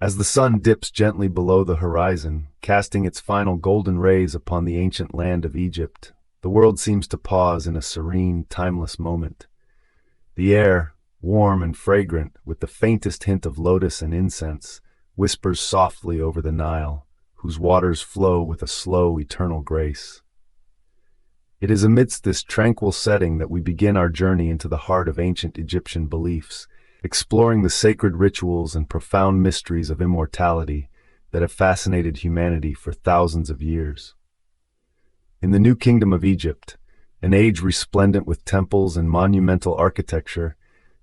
As the sun dips gently below the horizon, casting its final golden rays upon the ancient land of Egypt, the world seems to pause in a serene, timeless moment. The air, warm and fragrant, with the faintest hint of lotus and incense, whispers softly over the Nile, whose waters flow with a slow, eternal grace. It is amidst this tranquil setting that we begin our journey into the heart of ancient Egyptian beliefs, exploring the sacred rituals and profound mysteries of immortality that have fascinated humanity for thousands of years. In the New Kingdom of Egypt, an age resplendent with temples and monumental architecture,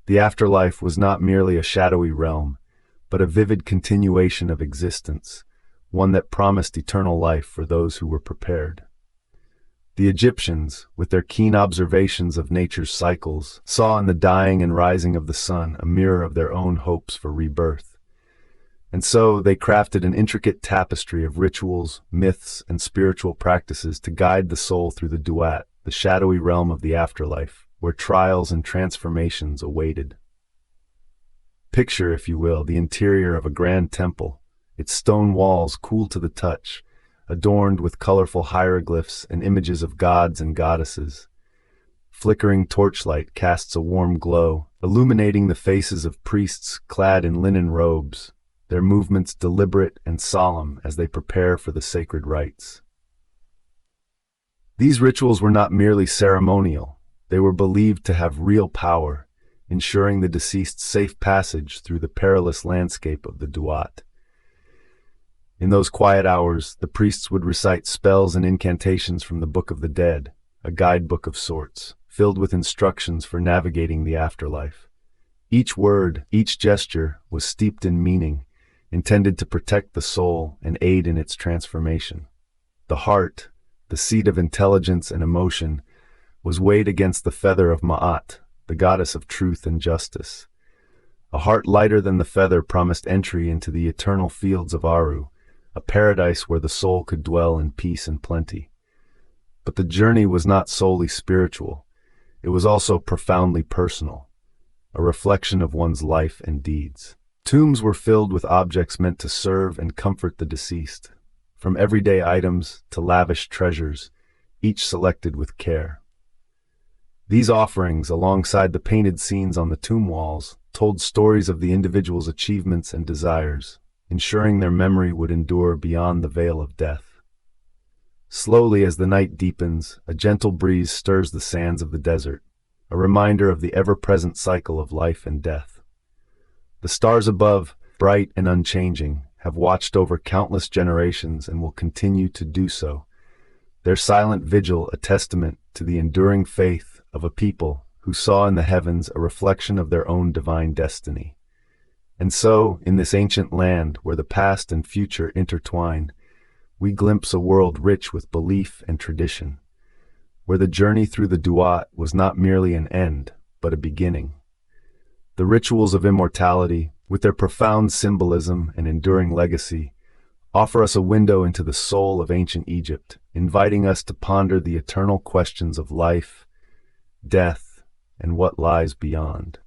the afterlife was not merely a shadowy realm, but a vivid continuation of existence, one that promised eternal life for those who were prepared. The Egyptians, with their keen observations of nature's cycles, saw in the dying and rising of the sun a mirror of their own hopes for rebirth. And so they crafted an intricate tapestry of rituals, myths, and spiritual practices to guide the soul through the Duat, the shadowy realm of the afterlife, where trials and transformations awaited. Picture, if you will, the interior of a grand temple, its stone walls cool to the touch, adorned with colorful hieroglyphs and images of gods and goddesses. Flickering torchlight casts a warm glow, illuminating the faces of priests clad in linen robes, their movements deliberate and solemn as they prepare for the sacred rites. These rituals were not merely ceremonial, they were believed to have real power, ensuring the deceased's safe passage through the perilous landscape of the Duat. In those quiet hours, the priests would recite spells and incantations from the Book of the Dead, a guidebook of sorts, filled with instructions for navigating the afterlife. Each word, each gesture, was steeped in meaning, intended to protect the soul and aid in its transformation. The heart, the seat of intelligence and emotion, was weighed against the feather of Ma'at, the goddess of truth and justice. A heart lighter than the feather promised entry into the eternal fields of Aru, a paradise where the soul could dwell in peace and plenty. But the journey was not solely spiritual. It was also profoundly personal, a reflection of one's life and deeds. Tombs were filled with objects meant to serve and comfort the deceased, from everyday items to lavish treasures, each selected with care. These offerings, alongside the painted scenes on the tomb walls, told stories of the individual's achievements and desires, ensuring their memory would endure beyond the veil of death. Slowly, as the night deepens, a gentle breeze stirs the sands of the desert, a reminder of the ever-present cycle of life and death. The stars above, bright and unchanging, have watched over countless generations and will continue to do so, their silent vigil a testament to the enduring faith of a people who saw in the heavens a reflection of their own divine destiny. And so, in this ancient land where the past and future intertwine, we glimpse a world rich with belief and tradition, where the journey through the Duat was not merely an end, but a beginning. The rituals of immortality, with their profound symbolism and enduring legacy, offer us a window into the soul of ancient Egypt, inviting us to ponder the eternal questions of life, death, and what lies beyond.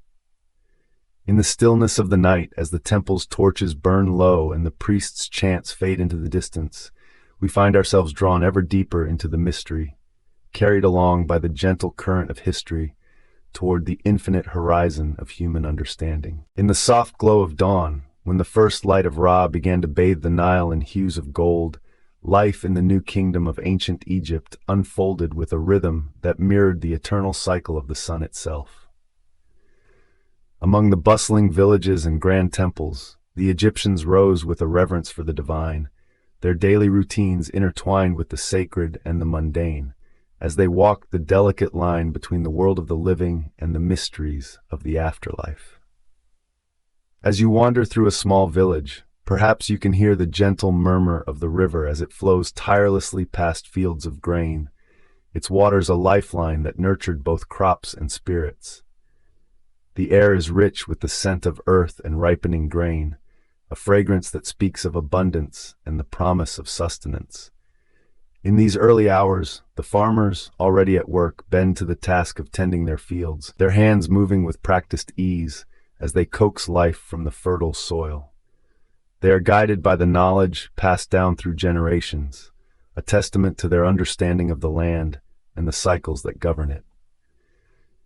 In the stillness of the night, as the temple's torches burn low and the priests' chants fade into the distance, we find ourselves drawn ever deeper into the mystery, carried along by the gentle current of history toward the infinite horizon of human understanding. In the soft glow of dawn, when the first light of Ra began to bathe the Nile in hues of gold, life in the new kingdom of ancient Egypt unfolded with a rhythm that mirrored the eternal cycle of the sun itself. Among the bustling villages and grand temples, the Egyptians rose with a reverence for the divine, their daily routines intertwined with the sacred and the mundane, as they walked the delicate line between the world of the living and the mysteries of the afterlife. As you wander through a small village, perhaps you can hear the gentle murmur of the river as it flows tirelessly past fields of grain, its waters a lifeline that nurtured both crops and spirits. The air is rich with the scent of earth and ripening grain, a fragrance that speaks of abundance and the promise of sustenance. In these early hours, the farmers, already at work, bend to the task of tending their fields, their hands moving with practiced ease as they coax life from the fertile soil. They are guided by the knowledge passed down through generations, a testament to their understanding of the land and the cycles that govern it.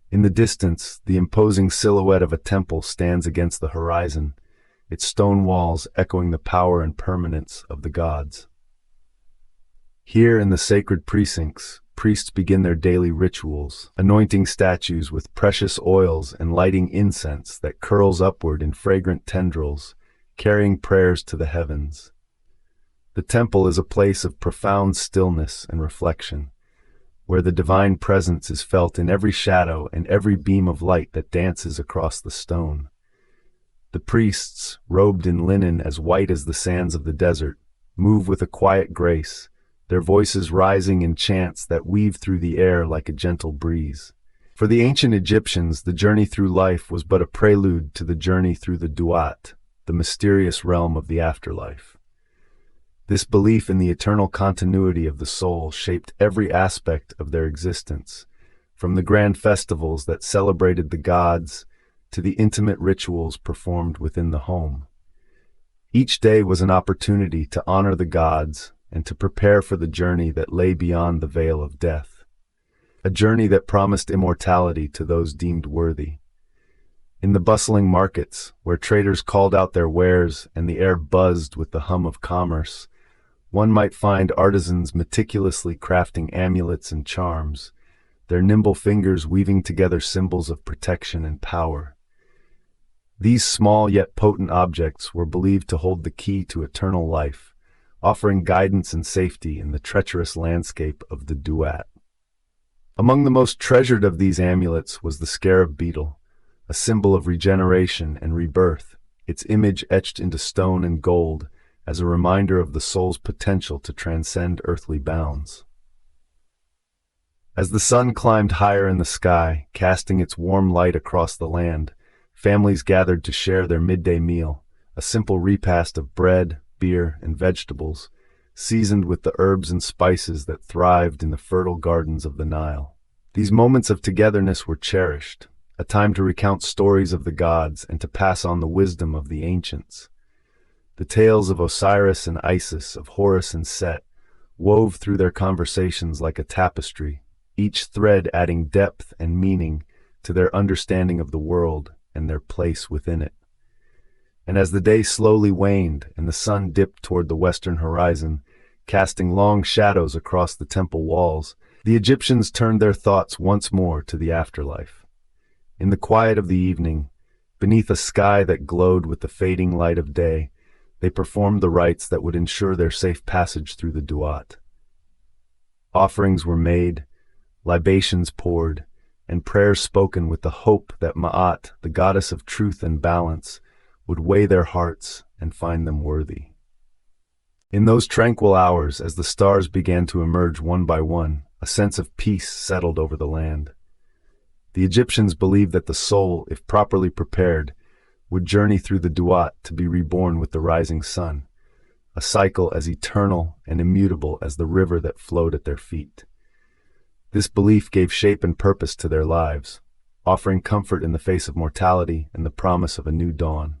In the distance, the imposing silhouette of a temple stands against the horizon, its stone walls echoing the power and permanence of the gods. Here in the sacred precincts, priests begin their daily rituals, anointing statues with precious oils and lighting incense that curls upward in fragrant tendrils, carrying prayers to the heavens. The temple is a place of profound stillness and reflection, where the divine presence is felt in every shadow and every beam of light that dances across the stone. The priests, robed in linen as white as the sands of the desert, move with a quiet grace, their voices rising in chants that weave through the air like a gentle breeze. For the ancient Egyptians, the journey through life was but a prelude to the journey through the Duat, the mysterious realm of the afterlife. This belief in the eternal continuity of the soul shaped every aspect of their existence, from the grand festivals that celebrated the gods to the intimate rituals performed within the home. Each day was an opportunity to honor the gods and to prepare for the journey that lay beyond the veil of death, a journey that promised immortality to those deemed worthy. In the bustling markets, where traders called out their wares and the air buzzed with the hum of commerce, one might find artisans meticulously crafting amulets and charms, their nimble fingers weaving together symbols of protection and power. These small yet potent objects were believed to hold the key to eternal life, offering guidance and safety in the treacherous landscape of the Duat. Among the most treasured of these amulets was the scarab beetle, a symbol of regeneration and rebirth, its image etched into stone and gold as a reminder of the soul's potential to transcend earthly bounds. As the sun climbed higher in the sky, casting its warm light across the land, families gathered to share their midday meal, a simple repast of bread, beer, and vegetables, seasoned with the herbs and spices that thrived in the fertile gardens of the Nile. These moments of togetherness were cherished, a time to recount stories of the gods and to pass on the wisdom of the ancients. The tales of Osiris and Isis, of Horus and Set, wove through their conversations like a tapestry, each thread adding depth and meaning to their understanding of the world and their place within it. And as the day slowly waned and the sun dipped toward the western horizon, casting long shadows across the temple walls, the Egyptians turned their thoughts once more to the afterlife. In the quiet of the evening, beneath a sky that glowed with the fading light of day, they performed the rites that would ensure their safe passage through the Duat. Offerings were made, libations poured, and prayers spoken with the hope that Ma'at, the goddess of truth and balance, would weigh their hearts and find them worthy. In those tranquil hours, as the stars began to emerge one by one, a sense of peace settled over the land. The Egyptians believed that the soul, if properly prepared, would journey through the Duat to be reborn with the rising sun, a cycle as eternal and immutable as the river that flowed at their feet. This belief gave shape and purpose to their lives, offering comfort in the face of mortality and the promise of a new dawn.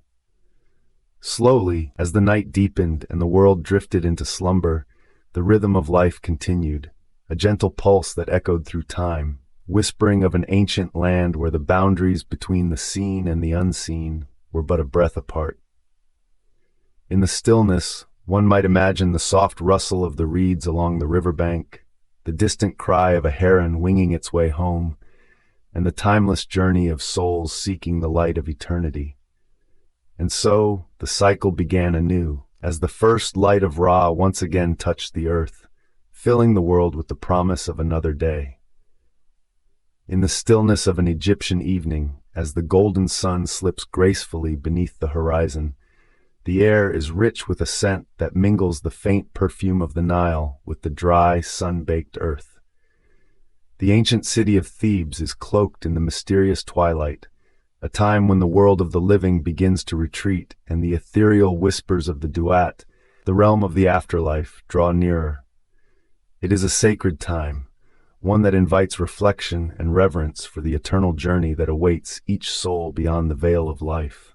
Slowly, as the night deepened and the world drifted into slumber, the rhythm of life continued, a gentle pulse that echoed through time, whispering of an ancient land where the boundaries between the seen and the unseen were but a breath apart. In the stillness, one might imagine the soft rustle of the reeds along the riverbank, the distant cry of a heron winging its way home, and the timeless journey of souls seeking the light of eternity. And so, the cycle began anew, as the first light of Ra once again touched the earth, filling the world with the promise of another day. In the stillness of an Egyptian evening, as the golden sun slips gracefully beneath the horizon, the air is rich with a scent that mingles the faint perfume of the Nile with the dry, sun-baked earth. The ancient city of Thebes is cloaked in the mysterious twilight, a time when the world of the living begins to retreat and the ethereal whispers of the Duat, the realm of the afterlife, draw nearer. It is a sacred time, one that invites reflection and reverence for the eternal journey that awaits each soul beyond the veil of life.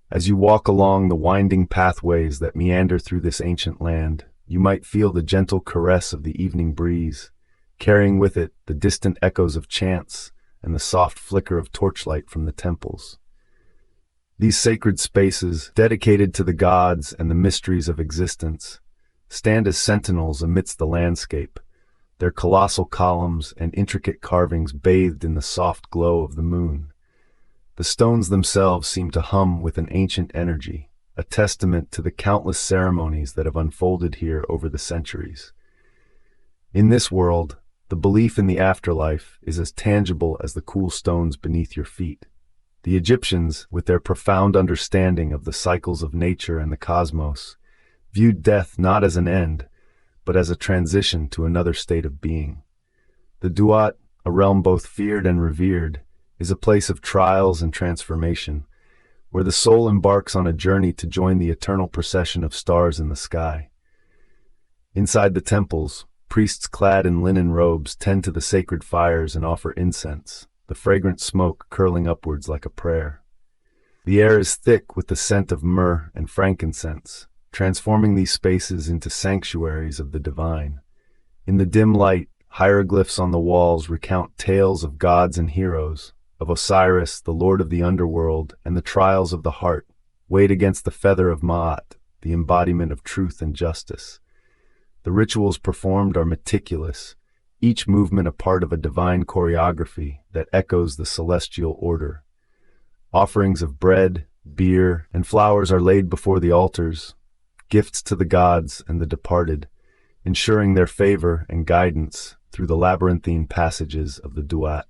As you walk along the winding pathways that meander through this ancient land, you might feel the gentle caress of the evening breeze, carrying with it the distant echoes of chants and the soft flicker of torchlight from the temples. These sacred spaces, dedicated to the gods and the mysteries of existence, stand as sentinels amidst the landscape, their colossal columns and intricate carvings bathed in the soft glow of the moon. The stones themselves seem to hum with an ancient energy, a testament to the countless ceremonies that have unfolded here over the centuries. In this world, the belief in the afterlife is as tangible as the cool stones beneath your feet. The Egyptians, with their profound understanding of the cycles of nature and the cosmos, viewed death not as an end, but as a transition to another state of being. The Duat, a realm both feared and revered, is a place of trials and transformation, where the soul embarks on a journey to join the eternal procession of stars in the sky. Inside the temples, priests clad in linen robes tend to the sacred fires and offer incense, the fragrant smoke curling upwards like a prayer. The air is thick with the scent of myrrh and frankincense, transforming these spaces into sanctuaries of the divine. In the dim light, hieroglyphs on the walls recount tales of gods and heroes, of Osiris, the lord of the underworld, and the trials of the heart, weighed against the feather of Ma'at, the embodiment of truth and justice. The rituals performed are meticulous, each movement a part of a divine choreography that echoes the celestial order. Offerings of bread, beer, and flowers are laid before the altars, gifts to the gods and the departed, ensuring their favor and guidance through the labyrinthine passages of the Duat.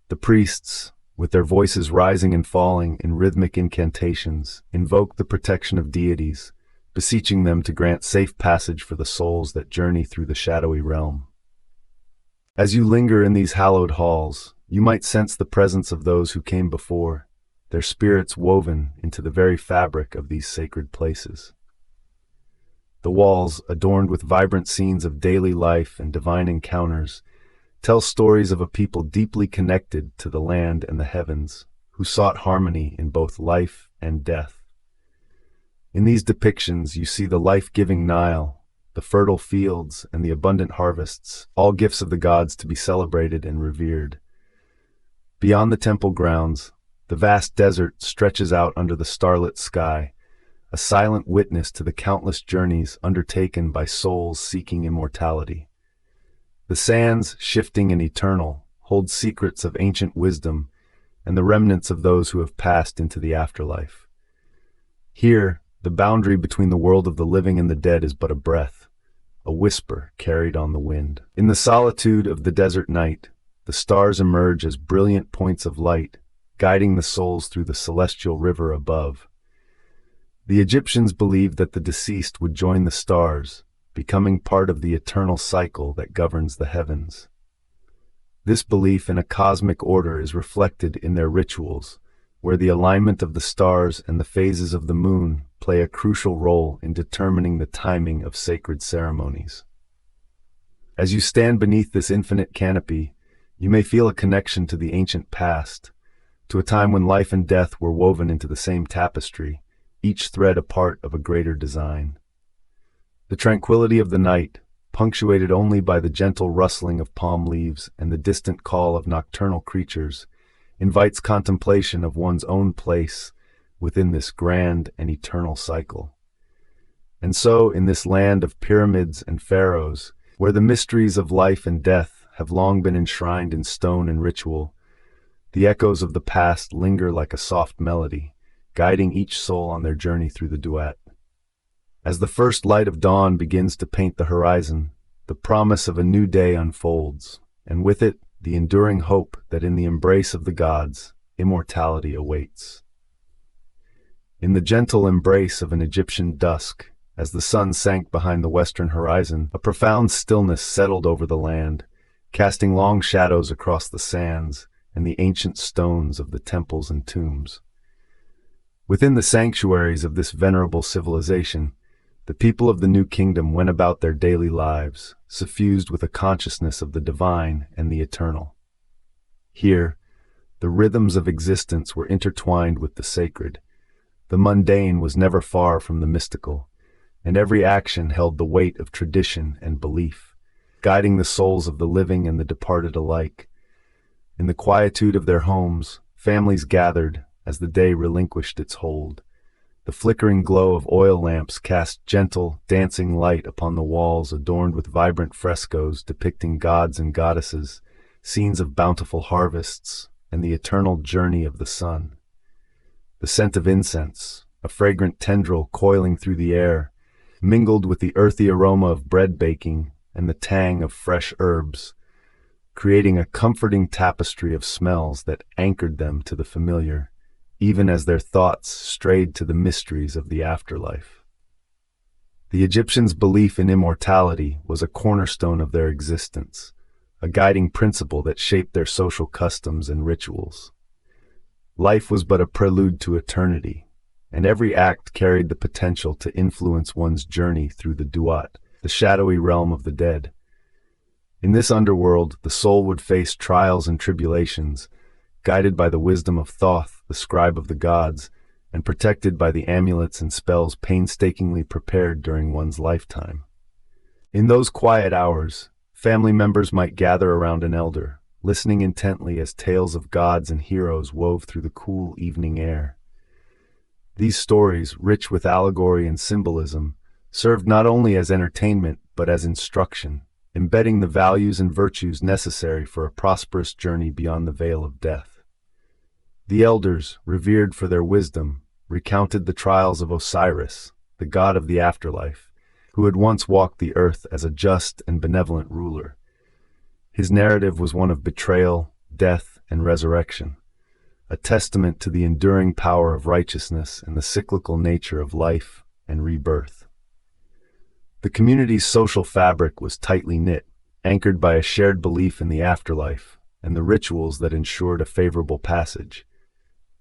The priests, with their voices rising and falling in rhythmic incantations, invoke the protection of deities, beseeching them to grant safe passage for the souls that journey through the shadowy realm. As you linger in these hallowed halls, you might sense the presence of those who came before, their spirits woven into the very fabric of these sacred places. The walls, adorned with vibrant scenes of daily life and divine encounters, tell stories of a people deeply connected to the land and the heavens, who sought harmony in both life and death. In these depictions, you see the life-giving Nile, the fertile fields, and the abundant harvests, all gifts of the gods to be celebrated and revered. Beyond the temple grounds, the vast desert stretches out under the starlit sky, a silent witness to the countless journeys undertaken by souls seeking immortality. The sands, shifting and eternal, hold secrets of ancient wisdom and the remnants of those who have passed into the afterlife. Here, the boundary between the world of the living and the dead is but a breath, a whisper carried on the wind. In the solitude of the desert night, the stars emerge as brilliant points of light, guiding the souls through the celestial river above. The Egyptians believed that the deceased would join the stars, becoming part of the eternal cycle that governs the heavens. This belief in a cosmic order is reflected in their rituals, where the alignment of the stars and the phases of the moon play a crucial role in determining the timing of sacred ceremonies. As you stand beneath this infinite canopy, you may feel a connection to the ancient past, to a time when life and death were woven into the same tapestry, each thread a part of a greater design. The tranquility of the night, punctuated only by the gentle rustling of palm leaves and the distant call of nocturnal creatures, invites contemplation of one's own place within this grand and eternal cycle. And so, in this land of pyramids and pharaohs, where the mysteries of life and death have long been enshrined in stone and ritual, the echoes of the past linger like a soft melody, guiding each soul on their journey through the Duat. As the first light of dawn begins to paint the horizon, the promise of a new day unfolds, and with it, the enduring hope that in the embrace of the gods, immortality awaits. In the gentle embrace of an Egyptian dusk, as the sun sank behind the western horizon, a profound stillness settled over the land, casting long shadows across the sands and the ancient stones of the temples and tombs. Within the sanctuaries of this venerable civilization, the people of the New Kingdom went about their daily lives, suffused with a consciousness of the divine and the eternal. Here, the rhythms of existence were intertwined with the sacred, The mundane was never far from the mystical, and every action held the weight of tradition and belief, guiding the souls of the living and the departed alike. In the quietude of their homes, families gathered as the day relinquished its hold. The flickering glow of oil lamps cast gentle, dancing light upon the walls adorned with vibrant frescoes depicting gods and goddesses, scenes of bountiful harvests, and the eternal journey of the sun. The scent of incense, a fragrant tendril coiling through the air, mingled with the earthy aroma of bread baking and the tang of fresh herbs, creating a comforting tapestry of smells that anchored them to the familiar, even as their thoughts strayed to the mysteries of the afterlife. The Egyptians' belief in immortality was a cornerstone of their existence, a guiding principle that shaped their social customs and rituals. Life was but a prelude to eternity, and every act carried the potential to influence one's journey through the Duat, the shadowy realm of the dead. In this underworld, the soul would face trials and tribulations, guided by the wisdom of Thoth, the scribe of the gods, and protected by the amulets and spells painstakingly prepared during one's lifetime. In those quiet hours, family members might gather around an elder, listening intently as tales of gods and heroes wove through the cool evening air. These stories, rich with allegory and symbolism, served not only as entertainment but as instruction, embedding the values and virtues necessary for a prosperous journey beyond the veil of death. The elders, revered for their wisdom, recounted the trials of Osiris, the god of the afterlife, who had once walked the earth as a just and benevolent ruler. His narrative was one of betrayal, death, and resurrection, a testament to the enduring power of righteousness and the cyclical nature of life and rebirth. The community's social fabric was tightly knit, anchored by a shared belief in the afterlife and the rituals that ensured a favorable passage.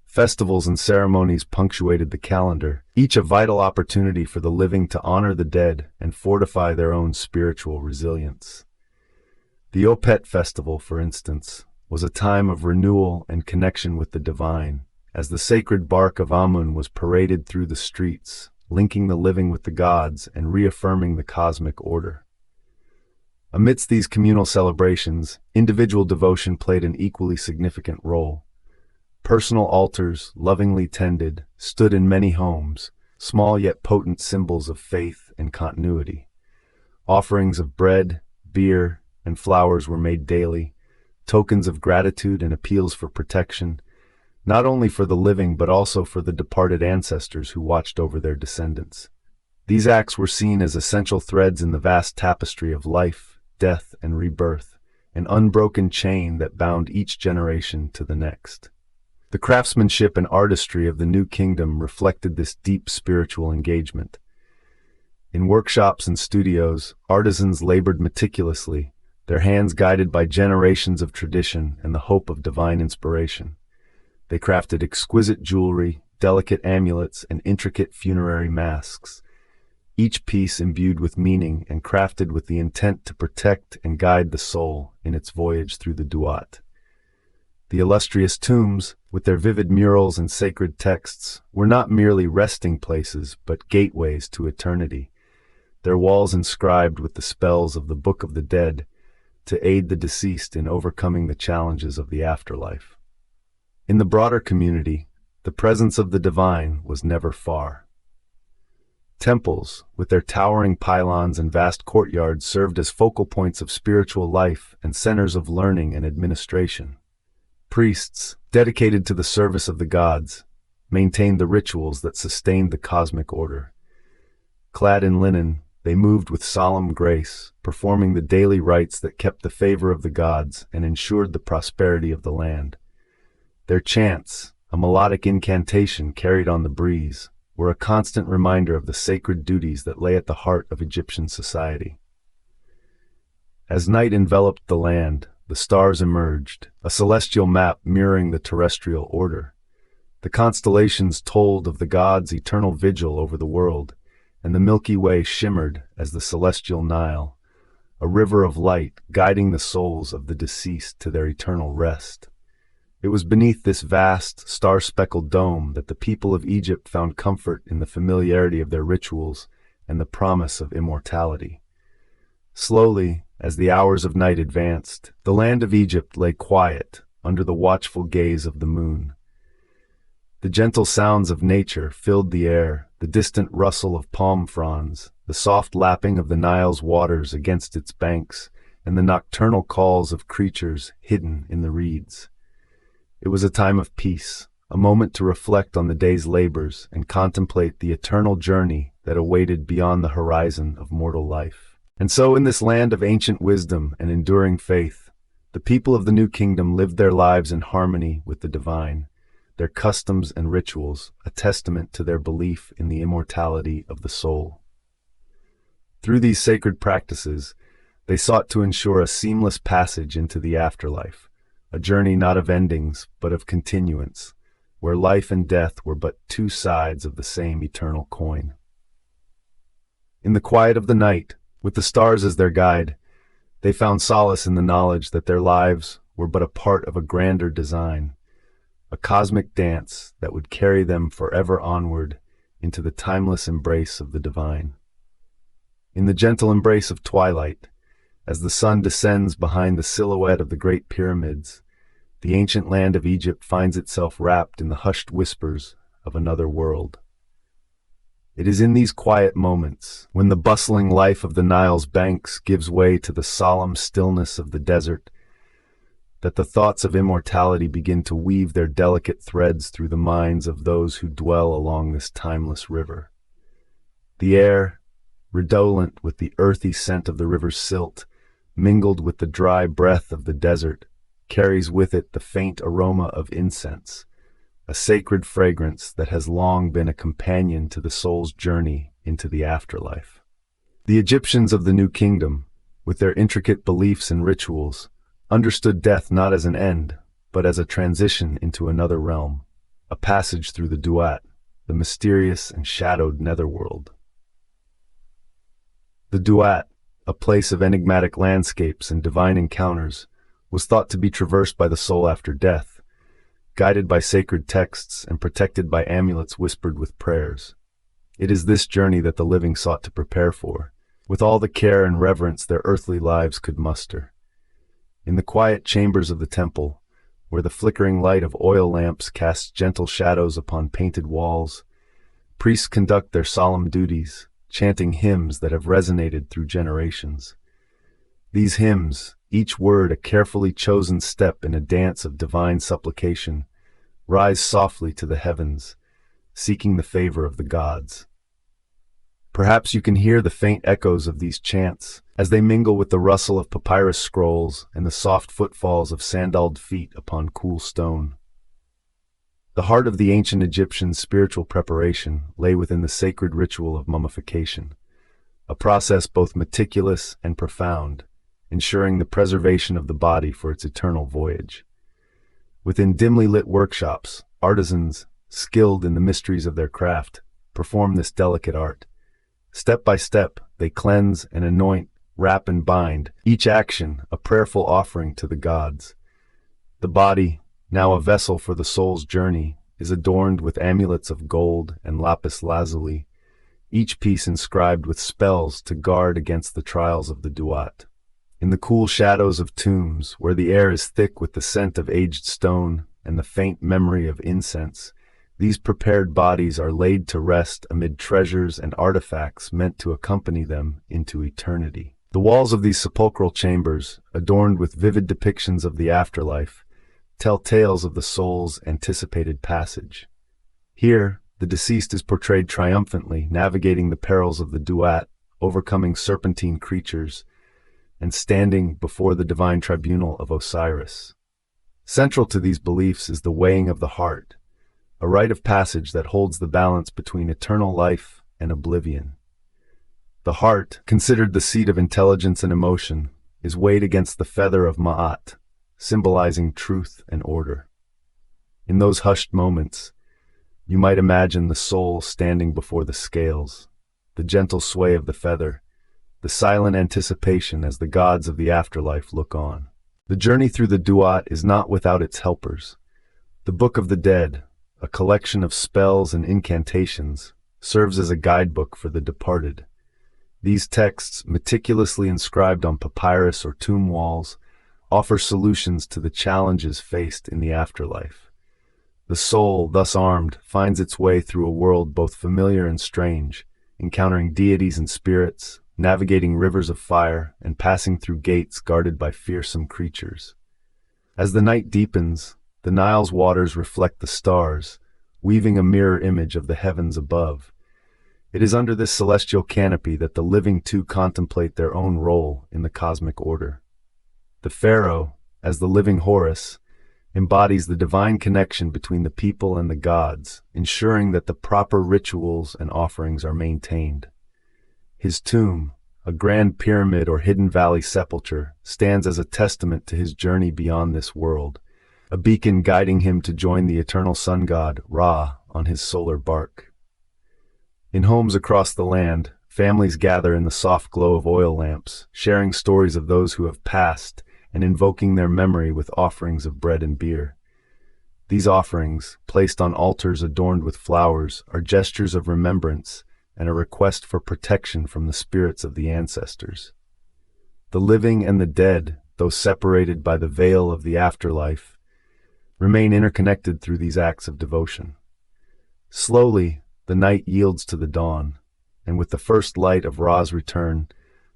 Festivals and ceremonies punctuated the calendar, each a vital opportunity for the living to honor the dead and fortify their own spiritual resilience. The Opet festival, for instance, was a time of renewal and connection with the divine, as the sacred bark of Amun was paraded through the streets, linking the living with the gods and reaffirming the cosmic order. Amidst these communal celebrations, individual devotion played an equally significant role. Personal altars, lovingly tended, stood in many homes, small yet potent symbols of faith and continuity. Offerings of bread, beer, and flowers were made daily, tokens of gratitude and appeals for protection, not only for the living but also for the departed ancestors who watched over their descendants. These acts were seen as essential threads in the vast tapestry of life, death, and rebirth, an unbroken chain that bound each generation to the next. The craftsmanship and artistry of the new kingdom reflected this deep spiritual engagement. In workshops and studios, artisans labored meticulously, their hands guided by generations of tradition and the hope of divine inspiration. They crafted exquisite jewelry, delicate amulets, and intricate funerary masks, each piece imbued with meaning and crafted with the intent to protect and guide the soul in its voyage through the Duat. The illustrious tombs, with their vivid murals and sacred texts, were not merely resting places but gateways to eternity, their walls inscribed with the spells of the Book of the Dead to aid the deceased in overcoming the challenges of the afterlife. In the broader community, the presence of the divine was never far. Temples, with their towering pylons and vast courtyards, served as focal points of spiritual life and centers of learning and administration. Priests, dedicated to the service of the gods, maintained the rituals that sustained the cosmic order. Clad in linen, they moved with solemn grace, performing the daily rites that kept the favor of the gods and ensured the prosperity of the land. Their chants, a melodic incantation carried on the breeze, were a constant reminder of the sacred duties that lay at the heart of Egyptian society. As night enveloped the land, the stars emerged, a celestial map mirroring the terrestrial order. The constellations told of the gods' eternal vigil over the world, and the Milky Way shimmered as the celestial Nile, a river of light guiding the souls of the deceased to their eternal rest. It was beneath this vast, star-speckled dome that the people of Egypt found comfort in the familiarity of their rituals and the promise of immortality. Slowly, as the hours of night advanced, the land of Egypt lay quiet under the watchful gaze of the moon. The gentle sounds of nature filled the air, the distant rustle of palm fronds, the soft lapping of the Nile's waters against its banks, and the nocturnal calls of creatures hidden in the reeds. It was a time of peace, a moment to reflect on the day's labors and contemplate the eternal journey that awaited beyond the horizon of mortal life. And so, in this land of ancient wisdom and enduring faith, the people of the New Kingdom lived their lives in harmony with the divine, their customs and rituals a testament to their belief in the immortality of the soul. Through these sacred practices, they sought to ensure a seamless passage into the afterlife, a journey not of endings, but of continuance, where life and death were but two sides of the same eternal coin. In the quiet of the night, with the stars as their guide, they found solace in the knowledge that their lives were but a part of a grander design, a cosmic dance that would carry them forever onward into the timeless embrace of the divine. In the gentle embrace of twilight, as the sun descends behind the silhouette of the great pyramids, the ancient land of Egypt finds itself wrapped in the hushed whispers of another world. It is in these quiet moments, when the bustling life of the Nile's banks gives way to the solemn stillness of the desert, that the thoughts of immortality begin to weave their delicate threads through the minds of those who dwell along this timeless river. The air, redolent with the earthy scent of the river's silt, mingled with the dry breath of the desert, carries with it the faint aroma of incense, a sacred fragrance that has long been a companion to the soul's journey into the afterlife. The Egyptians of the New Kingdom, with their intricate beliefs and rituals, understood death not as an end, but as a transition into another realm, a passage through the Duat, the mysterious and shadowed netherworld. The Duat, a place of enigmatic landscapes and divine encounters, was thought to be traversed by the soul after death, guided by sacred texts and protected by amulets whispered with prayers. It is this journey that the living sought to prepare for, with all the care and reverence their earthly lives could muster. In the quiet chambers of the temple, where the flickering light of oil lamps casts gentle shadows upon painted walls, priests conduct their solemn duties, chanting hymns that have resonated through generations. These hymns, each word a carefully chosen step in a dance of divine supplication, rise softly to the heavens, seeking the favor of the gods. Perhaps you can hear the faint echoes of these chants as they mingle with the rustle of papyrus scrolls and the soft footfalls of sandaled feet upon cool stone. The heart of the ancient Egyptians' spiritual preparation lay within the sacred ritual of mummification, a process both meticulous and profound, ensuring the preservation of the body for its eternal voyage. Within dimly lit workshops, artisans, skilled in the mysteries of their craft, perform this delicate art. Step by step, they cleanse and anoint, wrap and bind, each action a prayerful offering to the gods. The body, now a vessel for the soul's journey, is adorned with amulets of gold and lapis lazuli, each piece inscribed with spells to guard against the trials of the Duat. In the cool shadows of tombs, where the air is thick with the scent of aged stone and the faint memory of incense, these prepared bodies are laid to rest amid treasures and artifacts meant to accompany them into eternity. The walls of these sepulchral chambers, adorned with vivid depictions of the afterlife, tell tales of the soul's anticipated passage. Here, the deceased is portrayed triumphantly navigating the perils of the Duat, overcoming serpentine creatures, and standing before the divine tribunal of Osiris. Central to these beliefs is the weighing of the heart, a rite of passage that holds the balance between eternal life and oblivion. The heart, considered the seat of intelligence and emotion, is weighed against the feather of Ma'at, symbolizing truth and order. In those hushed moments, you might imagine the soul standing before the scales, the gentle sway of the feather, the silent anticipation as the gods of the afterlife look on. The journey through the Duat is not without its helpers. The Book of the Dead, a collection of spells and incantations, serves as a guidebook for the departed. These texts, meticulously inscribed on papyrus or tomb walls, offer solutions to the challenges faced in the afterlife. The soul, thus armed, finds its way through a world both familiar and strange, encountering deities and spirits, navigating rivers of fire, and passing through gates guarded by fearsome creatures. As the night deepens, the Nile's waters reflect the stars, weaving a mirror image of the heavens above. It is under this celestial canopy that the living too contemplate their own role in the cosmic order. The pharaoh, as the living Horus, embodies the divine connection between the people and the gods, ensuring that the proper rituals and offerings are maintained. His tomb, a grand pyramid or hidden valley sepulchre, stands as a testament to his journey beyond this world, a beacon guiding him to join the eternal sun god, Ra, on his solar bark. In homes across the land, families gather in the soft glow of oil lamps, sharing stories of those who have passed and invoking their memory with offerings of bread and beer. These offerings, placed on altars adorned with flowers, are gestures of remembrance and a request for protection from the spirits of the ancestors. The living and the dead, though separated by the veil of the afterlife, remain interconnected through these acts of devotion. Slowly, the night yields to the dawn, and with the first light of Ra's return,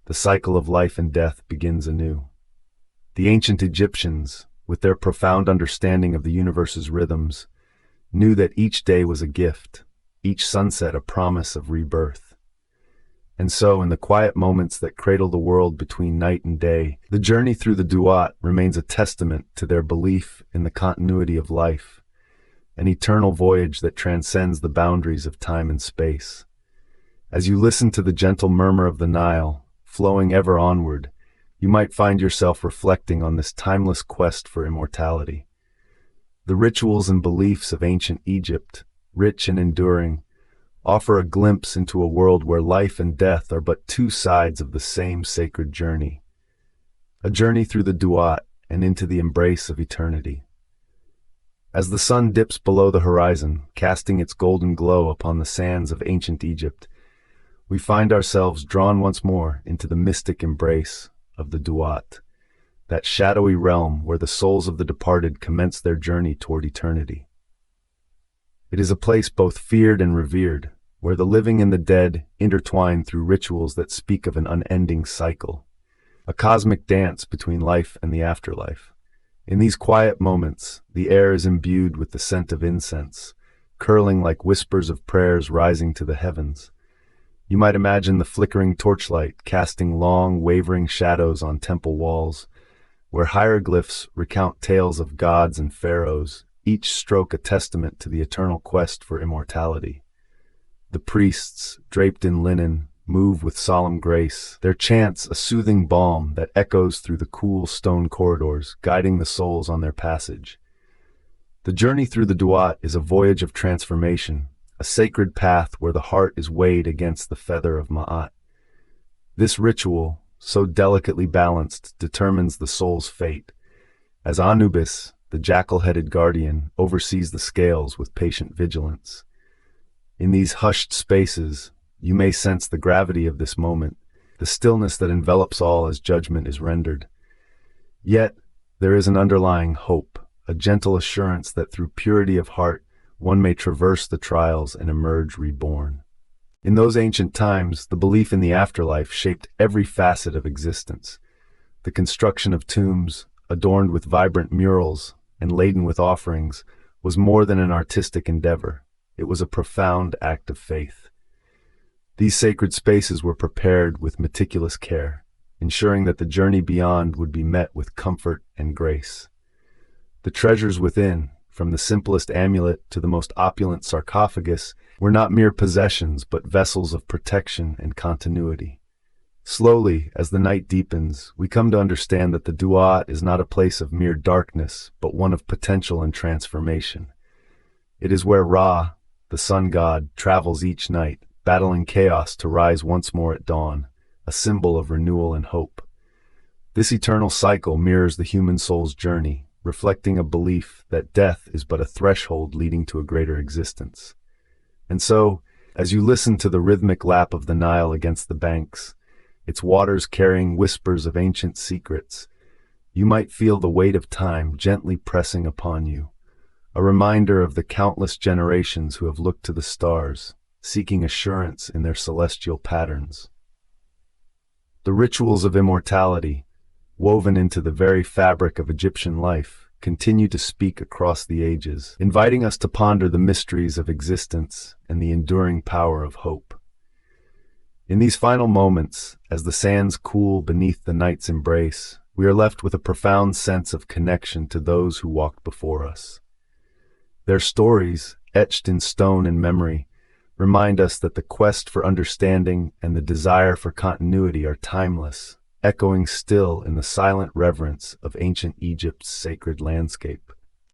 the cycle of life and death begins anew. The ancient Egyptians, with their profound understanding of the universe's rhythms, knew that each day was a gift, each sunset a promise of rebirth. And so, in the quiet moments that cradle the world between night and day, the journey through the Duat remains a testament to their belief in the continuity of life, an eternal voyage that transcends the boundaries of time and space. As you listen to the gentle murmur of the Nile, flowing ever onward, you might find yourself reflecting on this timeless quest for immortality. The rituals and beliefs of ancient Egypt, rich and enduring, offer a glimpse into a world where life and death are but two sides of the same sacred journey. A journey through the Duat and into the embrace of eternity. As the sun dips below the horizon, casting its golden glow upon the sands of ancient Egypt, we find ourselves drawn once more into the mystic embrace of the Duat, that shadowy realm where the souls of the departed commence their journey toward eternity. It is a place both feared and revered, where the living and the dead intertwine through rituals that speak of an unending cycle, a cosmic dance between life and the afterlife. In these quiet moments, the air is imbued with the scent of incense, curling like whispers of prayers rising to the heavens. You might imagine the flickering torchlight casting long, wavering shadows on temple walls, where hieroglyphs recount tales of gods and pharaohs, each stroke a testament to the eternal quest for immortality. The priests, draped in linen, move with solemn grace, their chants a soothing balm that echoes through the cool stone corridors, guiding the souls on their passage. The journey through the Duat is a voyage of transformation, a sacred path where the heart is weighed against the feather of Ma'at. This ritual, so delicately balanced, determines the soul's fate, as Anubis, the jackal-headed guardian, oversees the scales with patient vigilance. In these hushed spaces, you may sense the gravity of this moment, the stillness that envelops all as judgment is rendered. Yet, there is an underlying hope, a gentle assurance that through purity of heart, one may traverse the trials and emerge reborn. In those ancient times, the belief in the afterlife shaped every facet of existence. The construction of tombs, adorned with vibrant murals and laden with offerings, was more than an artistic endeavor. It was a profound act of faith. These sacred spaces were prepared with meticulous care, ensuring that the journey beyond would be met with comfort and grace. The treasures within, from the simplest amulet to the most opulent sarcophagus, were not mere possessions but vessels of protection and continuity. Slowly, as the night deepens, we come to understand that the Duat is not a place of mere darkness, but one of potential and transformation. It is where Ra, the sun god, travels each night, battling chaos to rise once more at dawn, a symbol of renewal and hope. This eternal cycle mirrors the human soul's journey, reflecting a belief that death is but a threshold leading to a greater existence. And so, as you listen to the rhythmic lap of the Nile against the banks, its waters carrying whispers of ancient secrets, you might feel the weight of time gently pressing upon you, a reminder of the countless generations who have looked to the stars, seeking assurance in their celestial patterns. The rituals of immortality, woven into the very fabric of Egyptian life, continue to speak across the ages, inviting us to ponder the mysteries of existence and the enduring power of hope. In these final moments, as the sands cool beneath the night's embrace, we are left with a profound sense of connection to those who walked before us. Their stories, etched in stone and memory, remind us that the quest for understanding and the desire for continuity are timeless, echoing still in the silent reverence of ancient Egypt's sacred landscape.